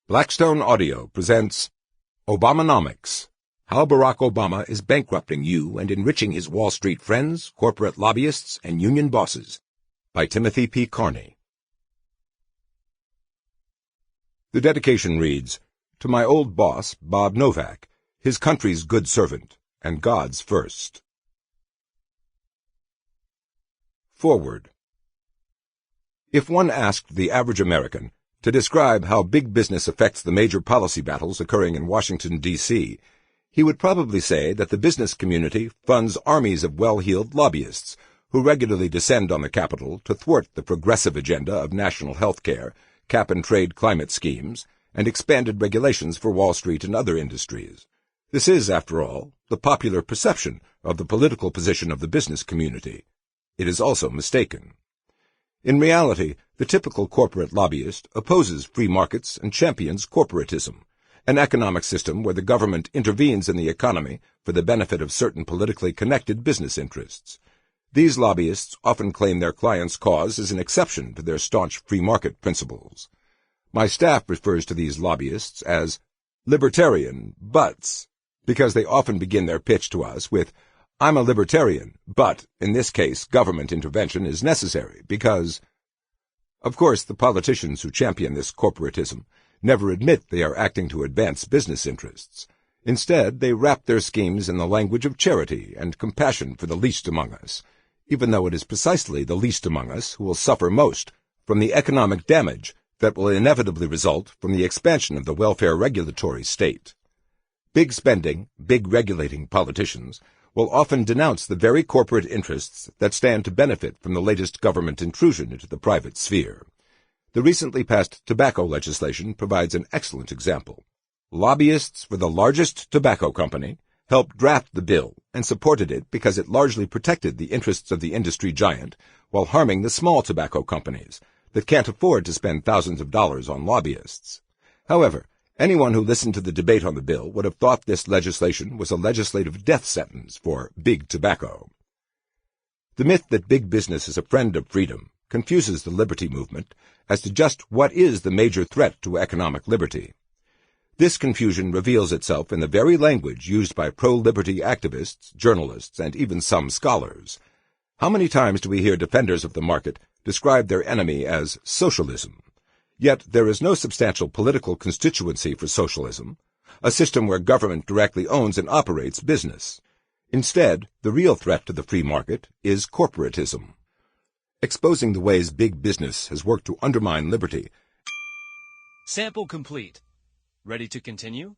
Blackstone Audio presents Obamanomics, How Barack Obama is Bankrupting You and Enriching His Wall Street Friends, Corporate Lobbyists, and Union Bosses, by Timothy P. Carney. The dedication reads, To my old boss, Bob Novak, his country's good servant, and God's first. Forward. If one asked the average American to describe how big business affects the major policy battles occurring in Washington, D.C., he would probably say that the business community funds armies of well-heeled lobbyists who regularly descend on the Capitol to thwart the progressive agenda of national health care, cap-and-trade climate schemes, and expanded regulations for Wall Street and other industries. This is, after all, the popular perception of the political position of the business community. It is also mistaken. In reality, the typical corporate lobbyist opposes free markets and champions corporatism, an economic system where the government intervenes in the economy for the benefit of certain politically connected business interests. These lobbyists often claim their clients' cause is an exception to their staunch free market principles. My staff refers to these lobbyists as libertarian butts, because they often begin their pitch to us with, I'm a libertarian, but, in this case, government intervention is necessary because... Of course, the politicians who champion this corporatism never admit they are acting to advance business interests. Instead, they wrap their schemes in the language of charity and compassion for the least among us, even though it is precisely the least among us who will suffer most from the economic damage that will inevitably result from the expansion of the welfare regulatory state. Big spending, big regulating politicians will often denounce the very corporate interests that stand to benefit from the latest government intrusion into the private sphere. The recently passed tobacco legislation provides an excellent example. Lobbyists for the largest tobacco company helped draft the bill and supported it because it largely protected the interests of the industry giant while harming the small tobacco companies that can't afford to spend thousands of dollars on lobbyists. However, anyone who listened to the debate on the bill would have thought this legislation was a legislative death sentence for big tobacco. The myth that big business is a friend of freedom confuses the liberty movement as to just what is the major threat to economic liberty. This confusion reveals itself in the very language used by pro-liberty activists, journalists, and even some scholars. How many times do we hear defenders of the market describe their enemy as socialism? Yet there is no substantial political constituency for socialism, a system where government directly owns and operates business. Instead, the real threat to the free market is corporatism. Exposing the ways big business has worked to undermine liberty. Sample complete. Ready to continue?